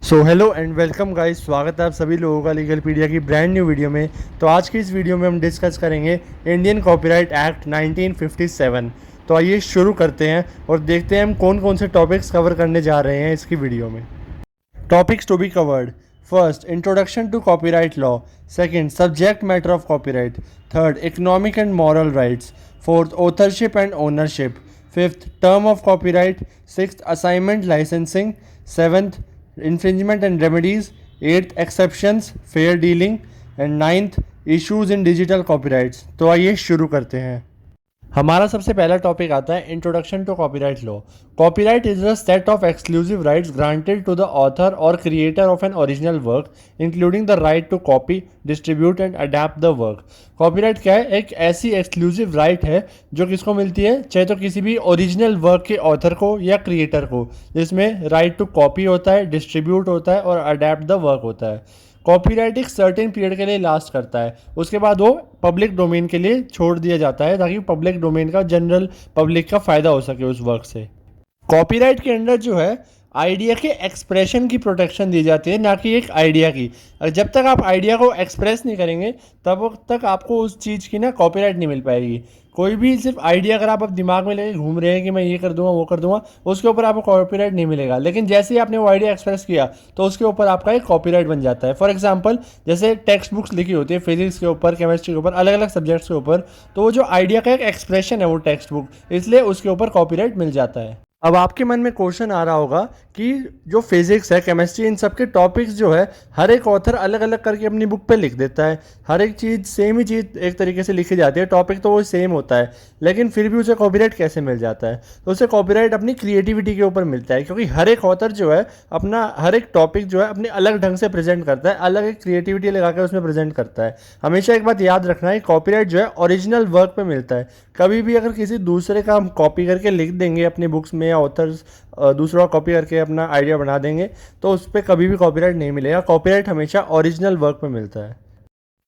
So hello and welcome guys, स्वागत है आप सभी लोगों का लीगलपीडिया की ब्रांड न्यू वीडियो में। तो आज की इस वीडियो में हम डिस्कस करेंगे इंडियन कॉपीराइट एक्ट 1957। तो आइए शुरू करते हैं और देखते हैं हम कौन कौन से टॉपिक्स कवर करने जा रहे हैं इसकी वीडियो में। Topics to be covered: first, introduction to copyright law. Second, subject matter of copyright. Third, economic and moral rights. Fourth, authorship and ownership. Fifth, term of copyright. Sixth, assignment licensing. Seventh, infringement and remedies. Eighth, exceptions, fair dealing. And ninth, issues in digital copyrights. तो आइए शुरू करते हैं। हमारा सबसे पहला topic आता है introduction to copyright law. Copyright is a set of exclusive rights granted to the author और creator of an original work, including the right to copy, distribute and adapt the work. Copyright क्या है? एक ऐसी exclusive right है जो किसको मिलती है? चाहे तो किसी भी ओरिजिनल वर्क के ऑथर को या क्रिएटर को, जिसमें राइट टू कॉपी होता है, डिस्ट्रीब्यूट होता है और अडेप्ट द वर्क होता है। कॉपीराइट एक सर्टेन पीरियड के लिए लास्ट करता है, उसके बाद वो पब्लिक डोमेन के लिए छोड़ दिया जाता है ताकि पब्लिक डोमेन का जनरल पब्लिक का फ़ायदा हो सके उस वर्क से। कॉपीराइट के अंडर जो है आइडिया के एक्सप्रेशन की प्रोटेक्शन दी जाती है, ना कि एक आइडिया की। और जब तक आप आइडिया को एक्सप्रेस नहीं करेंगे तब तक आपको उस चीज़ की ना कॉपीराइट नहीं मिल पाएगी। कोई भी सिर्फ आइडिया अगर आप दिमाग में लेके घूम रहे हैं कि मैं ये कर दूंगा वो कर दूंगा, उसके ऊपर आपको कॉपीराइट नहीं मिलेगा। लेकिन जैसे ही आपने वो आइडिया एक्सप्रेस किया तो उसके ऊपर आपका एक कॉपीराइट बन जाता है। फॉर एग्जांपल, जैसे टेक्स्ट बुक्स लिखी होती है फिजिक्स के ऊपर, केमिस्ट्री के ऊपर, अलग अलग सब्जेक्ट्स के ऊपर, तो वो जो आइडिया का एक एक्सप्रेशन है वो टेक्स्ट बुक, इसलिए उसके ऊपर कॉपीराइट मिल जाता है। अब आपके मन में क्वेश्चन आ रहा होगा कि जो फिजिक्स है, केमिस्ट्री, इन सब के टॉपिक्स जो है हर एक ऑथर अलग अलग करके अपनी बुक पे लिख देता है। हर एक चीज़ सेम ही चीज़ एक तरीके से लिखी जाती है, टॉपिक तो वो सेम होता है, लेकिन फिर भी उसे कॉपीराइट कैसे मिल जाता है? तो उसे कॉपीराइट अपनी क्रिएटिविटी के ऊपर मिलता है, क्योंकि हर एक ऑथर जो है अपना हर एक टॉपिक जो है अपने अलग ढंग से प्रेजेंट करता है, अलग एक क्रिएटिविटी लगा कर उसमें प्रेजेंट करता है। हमेशा एक बात याद रखना है, कॉपीराइट जो है ओरिजिनल वर्क पे मिलता है। कभी भी अगर किसी दूसरे का हम कॉपी करके लिख देंगे अपनी बुक्स में, या ऑथर्स दूसरा कॉपी करके अपना आइडिया बना देंगे, तो उस पर कभी भी कॉपीराइट नहीं मिलेगा। कॉपीराइट हमेशा ओरिजिनल वर्क पे मिलता है।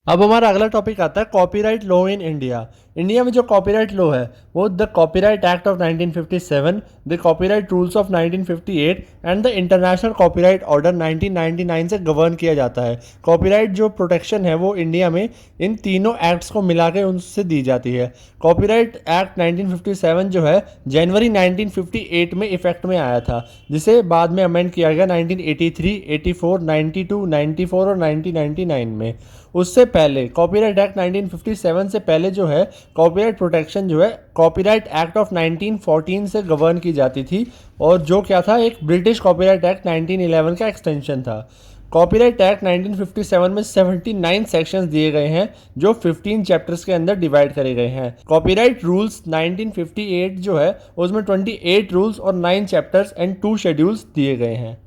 अब हमारा अगला टॉपिक आता है copyright law in India. India में जो कॉपीराइट लॉ है वो the copyright act of 1957, the copyright rules of 1958 and the international copyright order 1999 से गवर्न किया जाता है। कॉपीराइट जो प्रोटेक्शन है वो इंडिया में इन तीनों एक्ट्स को मिला के उनसे दी जाती है। कॉपीराइट एक्ट 1957 जो है जनवरी 1958 में इफेक्ट में आया था, जिसे बाद में अमेंड किया गया 1983, 84, 92, 94 और 1999 में। उससे पहले कॉपीराइट एक्ट 1957 से पहले जो है कॉपीराइट प्रोटेक्शन जो है कॉपीराइट एक्ट ऑफ 1914 से गवर्न की जाती थी, और जो क्या था, एक ब्रिटिश कॉपीराइट एक्ट 1911 का एक्सटेंशन था। कॉपीराइट एक्ट 1957 में 79 सेक्शंस दिए गए हैं जो 15 चैप्टर्स के अंदर डिवाइड करे गए हैं। कॉपीराइट रूल्स 1958 जो है उसमें 28 रूल्स और 9 चैप्टर्स एंड 2 शेड्यूल्स दिए गए हैं।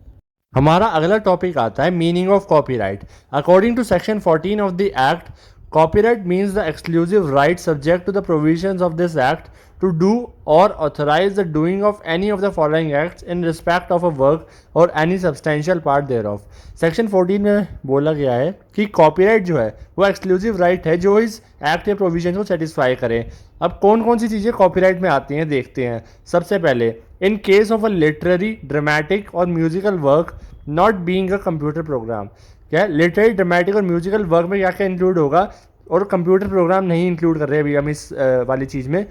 हमारा अगला टॉपिक आता है meaning of copyright. According to section 14 of the act, copyright means the exclusive right subject to the provisions of this act to do or authorize the doing of any of the following acts in respect of a work or any substantial part thereof। Section 14 में बोला गया है कि copyright जो है वो exclusive right है जो इस एक्ट के प्रोविजन को सेटिस्फाई करे। अब कौन कौन सी चीज़ें कॉपीराइट में आती हैं देखते हैं। सबसे पहले, in case of a literary, dramatic और musical work not being a computer program. क्या है? लिटरेरी, ड्रामेटिक और म्यूजिकल वर्क में क्या क्या इंक्लूड होगा, और कंप्यूटर प्रोग्राम नहीं इंक्लूड कर रहे अभी हम इस वाली चीज़ में।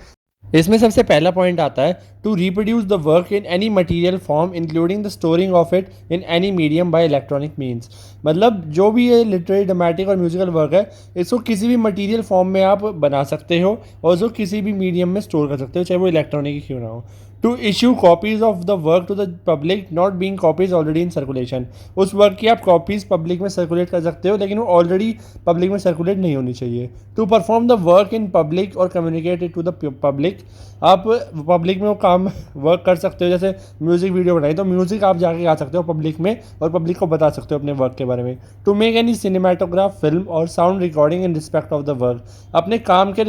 इसमें सबसे पहला पॉइंट आता है to reproduce the work in any material form including the storing of it in any medium by electronic means. मतलब जो भी ये लिटरेरी, ड्रामेटिक और म्यूजिकल वर्क है, इसको किसी भी मटेरियल फॉर्म में आप बना सकते हो और उसको किसी भी मीडियम में स्टोर कर सकते हो, चाहे वो इलेक्ट्रॉनिक ही क्यों ना हो। To issue copies of the work to the public not being copies already in circulation. उस वर्क की आप कॉपीज़ पब्लिक में सर्कुलेट कर सकते हो, लेकिन वो ऑलरेडी पब्लिक में सर्कुलेट नहीं होनी चाहिए। To perform the work in public और communicate it to the public. आप पब्लिक में वो काम वर्क कर सकते हो, जैसे म्यूज़िक वीडियो बनाई तो म्यूज़िक आप जाके गा सकते हो पब्लिक में और पब्लिक को बता सकते हो अपने वर्क के बारे में। To make any cinematograph, film और sound recording in respect of the work. अपने काम के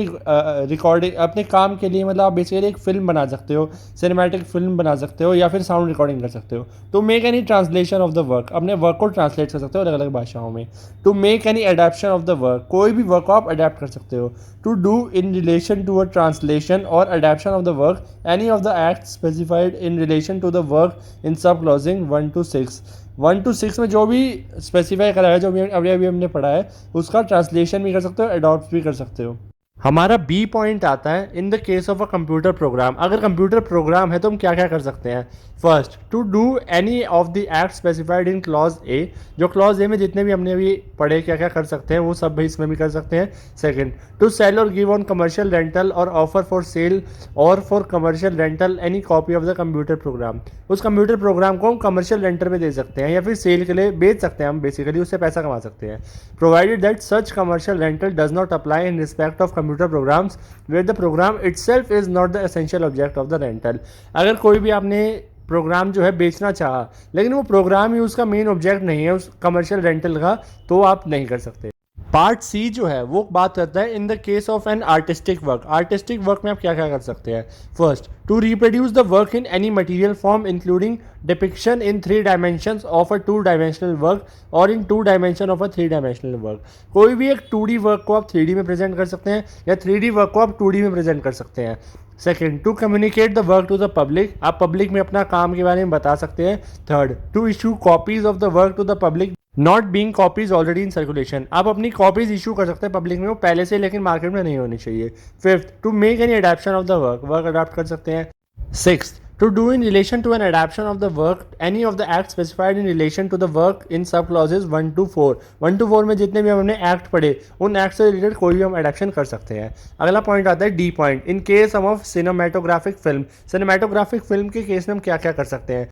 रिकॉर्डिंग, अपने काम के लिए मतलब आप बेसिकली एक फिल्म बना सकते हो, सिनेमैटिक फिल्म बना सकते हो, या फिर साउंड रिकॉर्डिंग कर सकते हो। To make any translation of the work, अपने वर्क को ट्रांसलेट कर सकते हो अलग अलग भाषाओं में। To make any adaptation of the work, कोई भी वर्क को आप अडेप्ट कर सकते हो। To do in relation to a translation or adaptation of the work, any of the acts specified in relation to the work in sub clausing 1 to 6. 1 to 6 में जो भी स्पेसिफाई करा है, जो भी अभी अभी हमने पढ़ा है, उसका ट्रांसलेशन भी कर सकते हो, अडॉप्ट भी कर सकते हो। हमारा बी पॉइंट आता है in the case of a computer program. अगर कंप्यूटर प्रोग्राम है तो हम क्या क्या कर सकते हैं। First, to do any of the act specified in clause A. जो क्लॉज ए में जितने भी हमने अभी पढ़े क्या क्या कर सकते हैं वो सब भी इसमें भी कर सकते हैं। सेकंड, टू सेल और गिव ऑन कमर्शियल रेंटल और ऑफर फॉर सेल और for commercial rental any copy of the computer program. उस कंप्यूटर प्रोग्राम को हम कमर्शियल रेंटल पे दे सकते हैं या फिर सेल के लिए बेच सकते हैं, हम बेसिकली उससे पैसा कमा सकते हैं। Provided that such commercial rental does not apply in respect of computer programs where the program itself is not the essential object of the rental. अगर कोई भी आपने प्रोग्राम जो है बेचना चाहा लेकिन वो प्रोग्राम ही उसका मेन ऑब्जेक्ट नहीं है उस कमर्शियल रेंटल का, तो आप नहीं कर सकते। पार्ट सी जो है वो बात करता है in the case of an artistic work. Artistic work में आप क्या क्या कर सकते हैं। First, to reproduce the work in any material form including depiction in 3 dimensions of a 2 dimensional work और in 2 dimension of a 3 dimensional work. कोई भी एक 2D वर्क को आप 3D में प्रेजेंट कर सकते हैं या 3D वर्क को आप 2D में प्रेजेंट कर सकते हैं। Second, to communicate the work to the public. आप पब्लिक में अपना काम के बारे में बता सकते हैं। Third, to issue copies of the work to the public not being copies already in circulation. आप अपनी कॉपीज इशू कर सकते हैं पब्लिक में, वो पहले से लेकिन मार्केट में नहीं होनी चाहिए। Fifth, to make any adaptation of the work. Work adopt कर सकते हैं। Sixth, to do in relation to an adaptation of the work any of the acts specified in relation to the work in sub clauses 1 to 4। 1 to 4 में जितने भी हमने act पढ़े उन act से रिलेटेड कोई भी हम एडेप्शन कर सकते हैं। अगला पॉइंट आता है D point, in case of cinematographic film. Cinematographic film के केस में हम क्या क्या कर सकते हैं।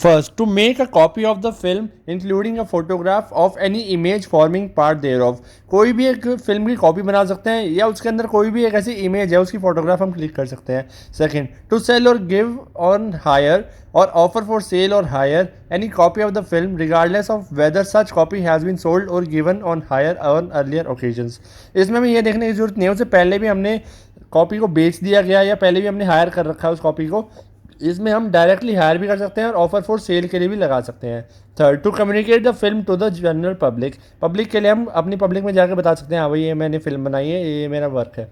First, to make a copy of the film including a photograph of any image forming part thereof. कोई भी एक फिल्म की कॉपी बना सकते हैं या उसके अंदर कोई भी एक ऐसी इमेज है उसकी फोटोग्राफ हम क्लिक कर सकते हैं। सेकंड, टू सेल और गिव ऑन हायर और ऑफर फॉर सेल और hire any copy of the film regardless of whether such copy has been sold और given on hire on earlier occasions. इसमें हमें यह देखने की जरूरत नहीं है उससे पहले भी हमने कॉपी को बेच दिया गया या पहले भी हमने हायर कर रखा है उस कॉपी को। इसमें हम डायरेक्टली हायर भी कर सकते हैं और ऑफर फॉर सेल के लिए भी लगा सकते हैं। Third, to communicate the film to the general public. Public के लिए हम अपनी पब्लिक में जाकर बता सकते हैं हाँ भाई ये मैंने फिल्म बनाई है, ये मेरा वर्क है।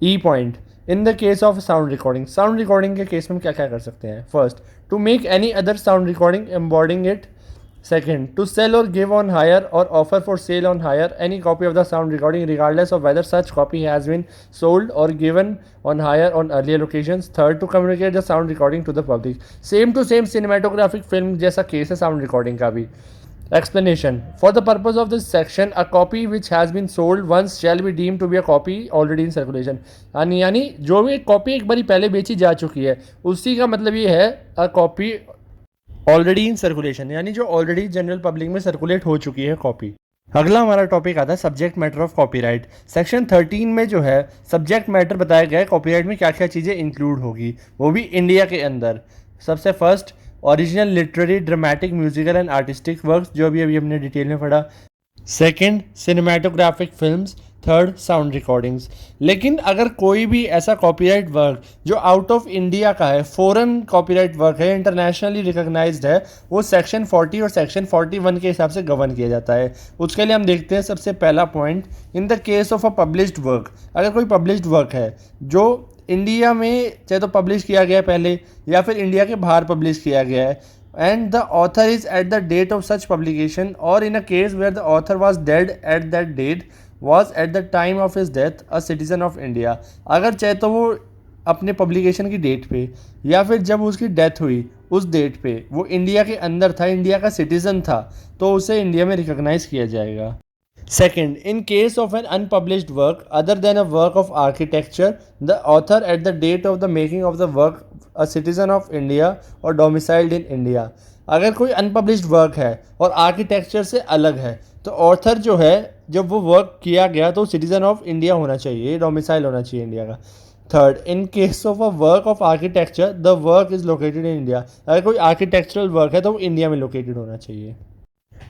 E point, in the case of sound recording. Sound recording के केस में हम क्या क्या कर सकते हैं। First, to make any other sound recording embodying it. Second, to sell or give on hire or offer for sale on hire any copy of the sound recording regardless of whether such copy has been sold or given on hire on earlier occasions. Third, to communicate the sound recording to the public. Same to same cinematographic film जैसा case है sound recording का भी। Explanation, for the purpose of this section a copy which has been sold once shall be deemed to be a copy already in circulation। यानी जो भी copy एक बारी पहले बेची जा चुकी है उसी का मतलब ये है a copy already in circulation, यानी जो ऑलरेडी जनरल पब्लिक में सर्कुलेट हो चुकी है कॉपी। अगला हमारा टॉपिक आता है subject matter of copyright. Section 13 में जो है सब्जेक्ट मैटर बताया गया है कॉपीराइट में क्या क्या चीज़ें इंक्लूड होगी, वो भी इंडिया के अंदर। सबसे first, original literary dramatic musical and artistic works जो भी अभी हमने डिटेल में पढ़ा। Second, cinematographic films. Third, sound recordings. लेकिन अगर कोई भी ऐसा कॉपीराइट वर्क जो आउट ऑफ इंडिया का है, फॉरेन कॉपीराइट वर्क है, इंटरनेशनली रिकॉग्नाइज्ड है, वो सेक्शन 40 और सेक्शन 41 के हिसाब से गवर्न किया जाता है। उसके लिए हम देखते हैं सबसे पहला point, in the case of a published work. अगर कोई पब्लिश्ड वर्क है जो इंडिया में चाहे तो पब्लिश किया गया है पहले या फिर इंडिया के बाहर पब्लिश किया गया है, and the author is at the date of such publication or in a case where the author was dead at that date was at the time of his death a citizen of India। अगर चाहे तो वो अपने publication की date पे या फिर जब उसकी डेथ हुई उस डेट पे वो इंडिया के अंदर था, इंडिया का सिटीजन था, तो उसे इंडिया में रिकॉग्नाइज किया जाएगा। Second, in case of an unpublished work other than a work of architecture, the author at the date of the making of the work a citizen of India or domiciled in India। अगर कोई unpublished work है और architecture से अलग है तो author जो है जब वो वर्क किया गया तो सिटीजन ऑफ इंडिया होना चाहिए, डोमिसाइल होना चाहिए इंडिया का। Third, in case of a work of architecture the work is located in India. अगर कोई आर्किटेक्चरल वर्क है तो वो इंडिया में लोकेटेड होना चाहिए।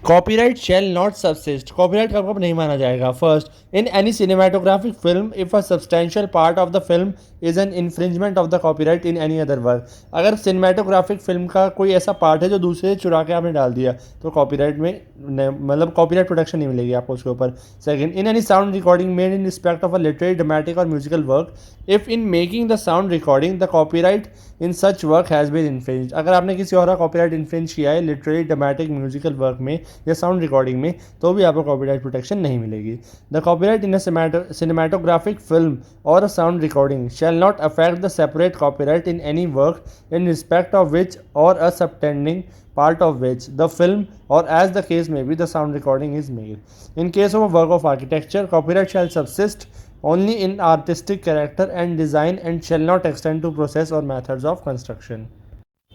Copyright shall not subsist, copyright का मतलब नहीं माना जाएगा। First, in any cinematographic film if a substantial part of the film is an infringement of the copyright in any other work, अगर सिनेमाटोग्राफिक फिल्म का कोई ऐसा पार्ट है जो दूसरे चुरा के आपने डाल दिया तो कॉपीराइट में मतलब कॉपीराइट प्रोटेक्शन नहीं मिलेगी आपको उसके ऊपर। Second, in any sound recording made in respect of a literary, dramatic और musical work if in making the sound recording the copyright in such work has been infringe, अगर आपने किसी और का कॉपीराइट इन्फ्रिंज किया है लिटरेरी, ड्रामेटिक, म्यूजिकल वर्क में या साउंड रिकॉर्डिंग में तो भी आपको कॉपीराइट प्रोटेक्शन नहीं मिलेगी। The copyright in a cinematographic film और a sound recording shall not affect the separate copyright in any work in respect of which or a subtending part of which the film or as the case may be the sound recording is made. In case of a work of architecture, copyright shall subsist only in artistic character and design and shall not extend to process or methods of construction.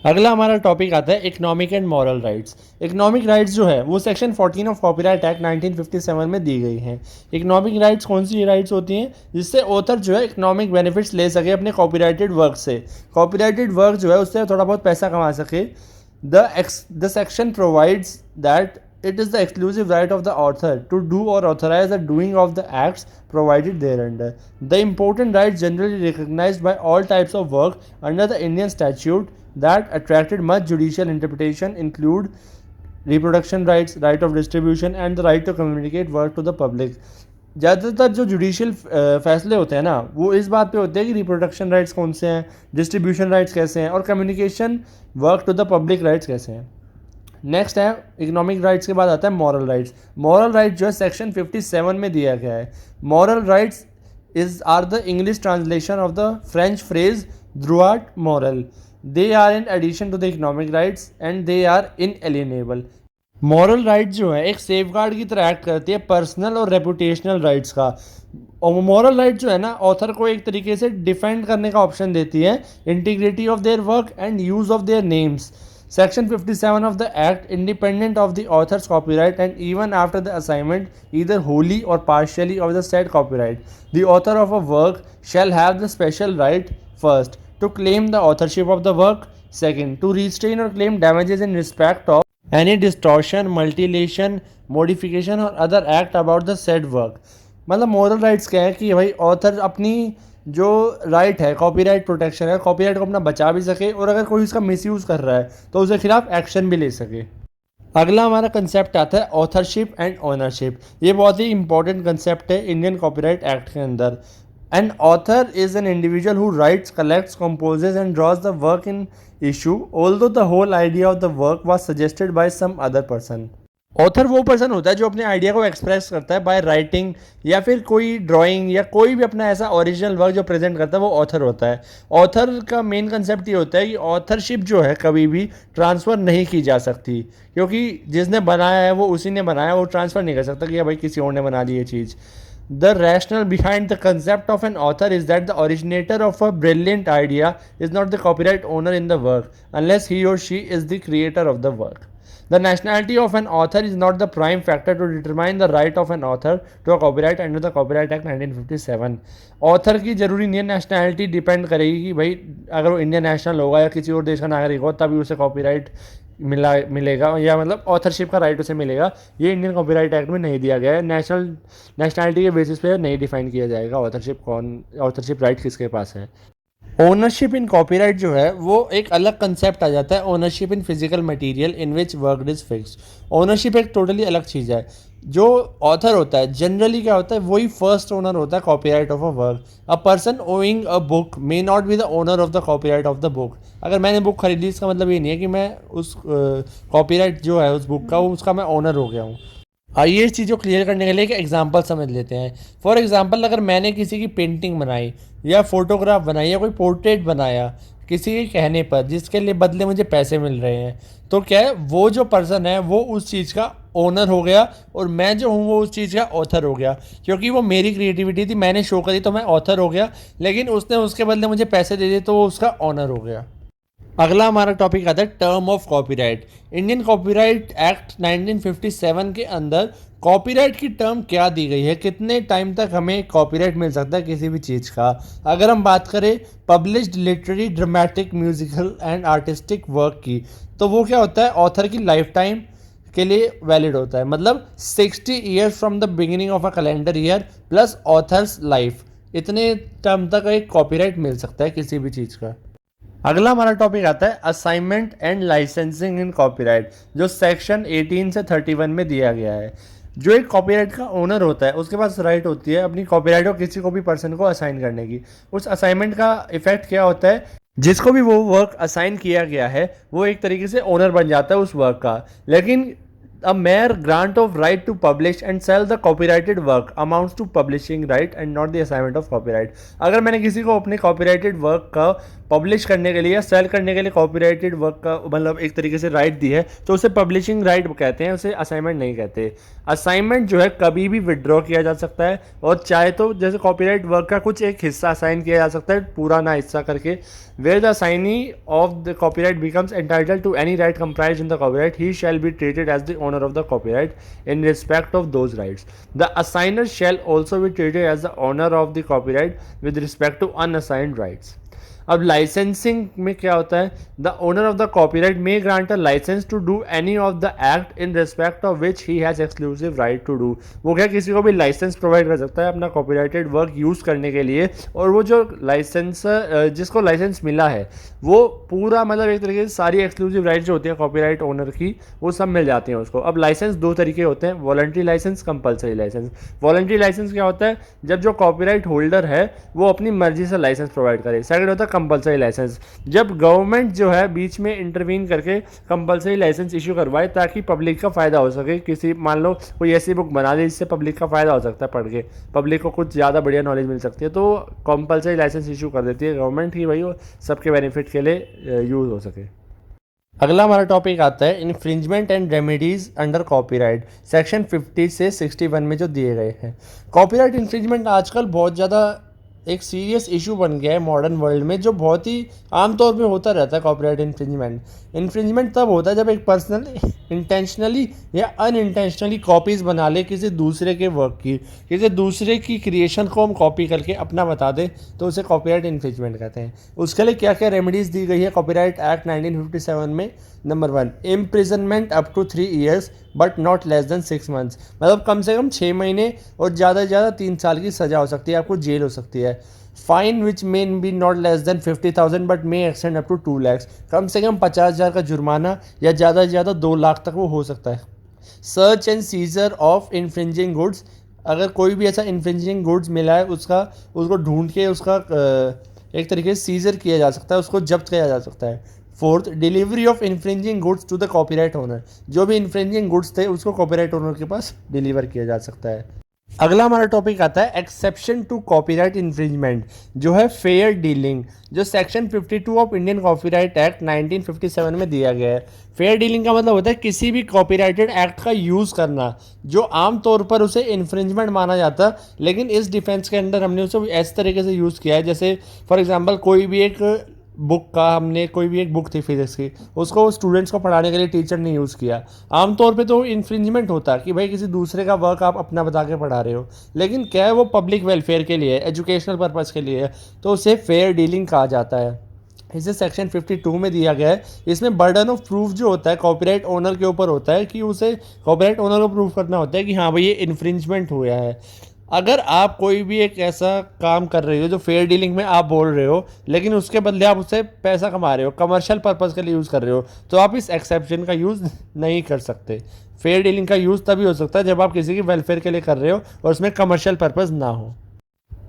अगला हमारा topic आता है economic and moral rights. Economic rights जो है वो section 14 of copyright act 1957 में दी गई हैं। इकोनॉमिक राइट्स कौन सी राइट्स होती हैं? जिससे ऑथर जो है इकोनॉमिक बेनिफिट्स ले सके अपने कॉपीराइटेड वर्क से, कॉपीराइटेड वर्क जो है उससे थोड़ा बहुत पैसा कमा सके। The section provides that it is the exclusive right of the author to do or authorize the doing of the acts provided thereunder. The important rights generally recognized by all types of work under the Indian statute that attracted much judicial interpretation include reproduction rights, right of distribution and the right to communicate work to the public. ज़्यादातर जो judicial फैसले होते हैं ना वो इस बात पे होते हैं कि रिप्रोडक्शन राइट्स कौन से हैं, डिस्ट्रीब्यूशन राइट्स कैसे हैं और communication work to the public rights कैसे हैं। नेक्स्ट है इकोनॉमिक राइट्स के बाद आता है मॉरल राइट्स। मॉरल राइट जो है सेक्शन 57 में दिया गया है। Moral rights are the English translation of the French phrase droit moral. They are in addition to the economic rights and they are inalienable. Moral rights जो है एक safe guard की तरह एक्ट करती है पर्सनल और रेपुटेशनल राइट्स का। और मॉरल राइट जो है ना ऑथर को एक तरीके से डिफेंड करने का ऑप्शन देती है integrity of their work and use of their names. Section 57 of the Act, independent of the author's copyright and even after the assignment, either wholly or partially of the said copyright, the author of a work shall have the special right, first, to claim the authorship of the work, second, to restrain or claim damages in respect of any distortion, mutilation, modification or other act about the said work. मतलब moral rights क्या है कि भाई author अपनी जो right है copyright protection है, copyright को अपना बचा भी सके और अगर कोई उसका मिसयूज़ कर रहा है तो उसके खिलाफ एक्शन भी ले सके। अगला हमारा कंसेप्ट आता है ऑथरशिप एंड ओनरशिप। ये बहुत ही इंपॉर्टेंट कंसेप्ट है इंडियन कॉपीराइट एक्ट के अंदर। An author is an individual who writes, collects, composes and draws the work in issue although the whole idea of the work was suggested by some other person. Author वो person होता है जो अपने idea को express करता है by writing या फिर कोई ड्राइंग या कोई भी अपना ऐसा ओरिजिनल वर्क जो प्रेजेंट करता है वो ऑथर होता है। ऑथर का मेन कंसेप्ट ये होता है कि ऑथरशिप जो है कभी भी ट्रांसफ़र नहीं की जा सकती, क्योंकि जिसने बनाया है वो उसी ने बनाया, वो ट्रांसफ़र नहीं कर सकता कि भाई किसी और ने बना दी ये चीज़। The rationale behind the concept of an author is that the originator of a brilliant idea is not the copyright owner in the work unless he or she is the creator of the work. The nationality of an author is not the prime factor to determine the right of an author to a copyright under the Copyright Act 1957. Author की जरूरी नहीं है nationality depend करेगी कि भाई अगर वो Indian national होगा या किसी और देश का नागरिक हो तभी उसे कॉपीराइट मिलेगा या मतलब ऑथरशिप का राइट उसे मिलेगा। ये इंडियन कॉपीराइट एक्ट में नहीं दिया गया है। नेशनैलिटी के बेसिस पे नहीं डिफाइन किया जाएगा ऑथरशिप राइट किसके पास है। ओनरशिप इन कॉपीराइट जो है वो एक अलग कंसेप्ट आ जाता है। Ownership in physical material in which work is fixed. Ownership एक टोटली अलग चीज़ है। जो ऑथर होता है जनरली क्या होता है वही फर्स्ट ओनर होता है copyright of a work. A person owing a book may not be the owner of the copyright of the book. अगर मैंने बुक खरीदी इसका मतलब ये नहीं है कि मैं उस कॉपीराइट जो है उस बुक का उसका मैं ओनर हो गया हूँ। आइए इस चीज़ को क्लियर करने के लिए एक एग्जांपल समझ लेते हैं। फॉर एग्जांपल अगर मैंने किसी की पेंटिंग बनाई या फोटोग्राफ बनाई या कोई पोर्ट्रेट बनाया किसी के कहने पर जिसके लिए बदले मुझे पैसे मिल रहे हैं, तो क्या है वो जो पर्सन है वो उस चीज़ का ओनर हो गया और मैं जो हूँ वो उस चीज़ का ऑथर हो गया, क्योंकि वो मेरी क्रिएटिविटी थी, मैंने शो करी तो मैं ऑथर हो गया, लेकिन उसने उसके बदले मुझे पैसे दे दिए तो वो उसका ऑनर हो गया। अगला हमारा टॉपिक आता है term of copyright. Indian copyright act 1957 के अंदर कॉपीराइट की टर्म क्या दी गई है, कितने टाइम तक हमें कॉपीराइट मिल सकता है किसी भी चीज़ का। अगर हम बात करें published literary, dramatic, musical and artistic work की, तो वो क्या होता है ऑथर की लाइफ टाइम के लिए वैलिड होता है, मतलब 60 years from the beginning of a calendar year plus authors life, इतने टर्म तक एक कॉपीराइट मिल सकता है किसी भी चीज़ का। अगला हमारा टॉपिक आता है assignment and licensing in copyright, जो सेक्शन 18 से 31 में दिया गया है। जो एक कॉपीराइट का ओनर होता है उसके पास राइट होती है अपनी कॉपीराइट को किसी को भी पर्सन को असाइन करने की। उस असाइनमेंट का इफेक्ट क्या होता है, जिसको भी वो वर्क असाइन किया गया है वो एक तरीके से ओनर बन जाता है उस वर्क का। लेकिन a mere grant of right to publish and sell the copyrighted work amounts to publishing right and not the assignment of copyright। अगर मैंने किसी को अपने copyrighted work का पब्लिश करने के लिए या सेल करने के लिए कॉपीराइटेड वर्क का मतलब एक तरीके से राइट दी है तो उसे पब्लिशिंग राइट कहते हैं, उसे असाइनमेंट नहीं कहते। असाइनमेंट जो है कभी भी विड्रॉ किया जा सकता है और चाहे तो जैसे कॉपीराइट वर्क का कुछ एक हिस्सा असाइन किया जा सकता है पूरा ना हिस्सा करके। Where the assignee of the copyright becomes entitled to any right comprised in the copyright he shall be treated as the owner of the copyright in respect of those rights. The assigner shall also be treated as the owner of the copyright with respect to unassigned rights. अब licensing में क्या होता है, the owner of the copyright may grant a licence to do any of the act in respect of which he has exclusive right to do. वो क्या किसी को भी लाइसेंस प्रोवाइड कर सकता है अपना कॉपीराइटेड वर्क यूज़ करने के लिए, और वो जो लाइसेंस जिसको लाइसेंस मिला है वो पूरा मतलब एक तरीके से सारी एक्सक्लूसिव राइट्स जो होती है कॉपीराइट ओनर की वो सब मिल जाती हैं उसको। अब लाइसेंस दो तरीके होते हैं, voluntary licence, compulsory licence. Voluntary licence क्या होता है, जब जो कॉपीराइट होल्डर है वो अपनी मर्जी से लाइसेंस प्रोवाइड करे। सेकंड होता है कंपलसरी लाइसेंस, जब गवर्नमेंट जो है बीच में इंटरवीन करके कंपलसरी लाइसेंस इशू करवाए ताकि पब्लिक का फायदा हो सके। किसी मान लो कोई ऐसी बुक बना दे जिससे पब्लिक का फायदा हो सकता है, पढ़ के पब्लिक को कुछ ज़्यादा बढ़िया नॉलेज मिल सकती है, तो कंपलसरी लाइसेंस इशू कर देती है गवर्नमेंट की, भाई वो सबके बेनिफिट के लिए यूज़ हो सके। अगला हमारा टॉपिक आता है infringement and remedies under copyright, section 50 से 61 में जो दिए गए हैं। कॉपीराइट इन्फ्रिंजमेंट आजकल बहुत ज़्यादा एक सीरियस इशू बन गया है मॉडर्न वर्ल्ड में, जो बहुत ही आमतौर पे होता रहता है। कॉपीराइट इन्फ्रिंजमेंट तब होता है जब एक पर्सन इंटेंशनली या अनइंटेंशनली कॉपीज़ बना ले किसी दूसरे के वर्क की, किसी दूसरे की क्रिएशन को हम कॉपी करके अपना बता दे तो उसे कॉपीराइट इन्फ्रिंजमेंट कहते हैं। उसके लिए क्या क्या रेमेडीज़ दी गई है कॉपीराइट एक्ट 1957 में। Number 1, imprisonment up to 3 years but not less than 6 months, मतलब कम से कम 6 महीने और ज़्यादा से ज़्यादा 3 साल की सज़ा हो सकती है, आपको जेल हो सकती है। Fine which may be not less than 50,000 but may extend up to 2 lakhs, कम से कम 50,000 का जुर्माना या ज़्यादा से ज़्यादा 2 लाख तक वो हो सकता है। Search and seizure of infringing goods, अगर कोई भी ऐसा इन्फ्रिंजिंग गुड्स मिला है उसको ढूंढ के उसका एक तरीके से सीजर किया जा सकता है, उसको जब्त किया जा सकता है। 4th, delivery of infringing goods to the copyright owner, जो भी इन्फ्रिंजिंग गुड्स थे उसको कॉपीराइट ओनर के पास डिलीवर किया जा सकता है। अगला हमारा टॉपिक आता है एक्सेप्शन टू कॉपीराइट इन्फ्रिंजमेंट, जो है फेयर डीलिंग, जो section 52 of Indian copyright act 1957 में दिया गया है। फेयर डीलिंग का मतलब होता है किसी भी कॉपीराइटेड एक्ट का यूज़ करना जो आम तौर पर उसे इन्फ्रिंजमेंट माना जाता, लेकिन इस डिफेंस के अंदर हमने उसे इस तरीके से यूज़ किया है। जैसे फॉर एग्जांपल कोई भी एक बुक थी फिजिक्स की, उसको स्टूडेंट्स को पढ़ाने के लिए टीचर ने यूज़ किया, आमतौर पे तो इन्फ्रिंजमेंट होता है कि भाई किसी दूसरे का वर्क आप अपना बता के पढ़ा रहे हो, लेकिन क्या है वो पब्लिक वेलफेयर के लिए, एजुकेशनल पर्पज़ के लिए है, तो उसे फेयर डीलिंग कहा जाता है। इसे सेक्शन 52 में दिया गया है। इसमें बर्डन ऑफ प्रूफ जो होता है कॉपीराइट ओनर के ऊपर होता है कि उसे कॉपीराइट ओनर को प्रूफ करना होता है कि हाँ भाई ये इन्फ्रिंजमेंट हुआ है। अगर आप कोई भी एक ऐसा काम कर रहे हो जो फेयर डीलिंग में आप बोल रहे हो, लेकिन उसके बदले आप उससे पैसा कमा रहे हो, कमर्शियल पर्पज़ के लिए यूज़ कर रहे हो, तो आप इस एक्सेप्शन का यूज़ नहीं कर सकते। फेयर डीलिंग का यूज़ तभी हो सकता है जब आप किसी की वेलफेयर के लिए कर रहे हो और उसमें कमर्शियल पर्पज़ ना हो।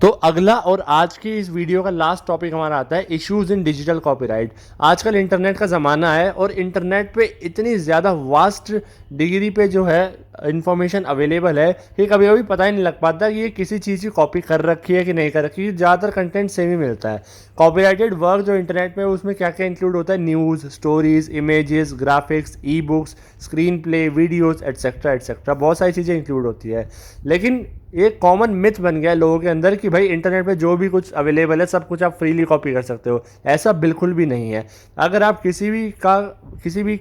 तो अगला और आज की इस वीडियो का लास्ट टॉपिक हमारा आता है इश्यूज इन डिजिटल कॉपीराइट। आजकल इंटरनेट का ज़माना है और इंटरनेट पे इतनी ज़्यादा वास्ट डिग्री पे जो है इन्फॉर्मेशन अवेलेबल है कि कभी कभी पता ही नहीं लग पाता कि ये किसी चीज़ की कॉपी कर रखी है कि नहीं कर रखी है। ज़्यादातर कंटेंट सेम ही मिलता है। कॉपीराइटेड वर्क जो इंटरनेट में उसमें क्या क्या इंक्लूड होता है, news, stories, images, graphics, e books, screen play, videos etcetera etcetera, बहुत सारी चीज़ें इंक्लूड होती है। लेकिन एक कॉमन मिथ बन गया है लोगों के अंदर कि भाई इंटरनेट पे जो भी कुछ अवेलेबल है सब कुछ आप फ्रीली कॉपी कर सकते हो। ऐसा बिल्कुल भी नहीं है। अगर आप किसी भी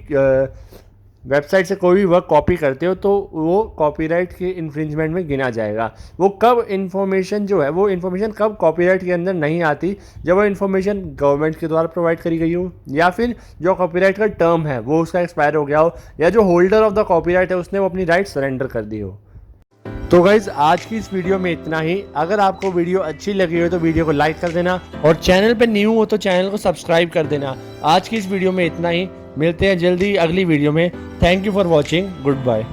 वेबसाइट से कोई भी वर्क कॉपी करते हो तो वो कॉपीराइट के इन्फ्रिंजमेंट में गिना जाएगा। वो कब इन्फॉर्मेशन जो है, वो इन्फॉर्मेशन कब कॉपीराइट के अंदर नहीं आती, जब वो इन्फॉर्मेशन गवर्नमेंट के द्वारा प्रोवाइड करी गई हो, या फिर जो कॉपीराइट का टर्म है वो उसका एक्सपायर हो गया हो, या जो होल्डर ऑफ द कॉपीराइट है उसने वो अपनी राइट सरेंडर कर दी हो। तो गाइज आज की इस वीडियो में इतना ही। अगर आपको वीडियो अच्छी लगी हो तो वीडियो को लाइक कर देना, और चैनल पे न्यू हो तो चैनल को सब्सक्राइब कर देना। आज की इस वीडियो में इतना ही, मिलते हैं जल्दी अगली वीडियो में। Thank you for watching, good bye.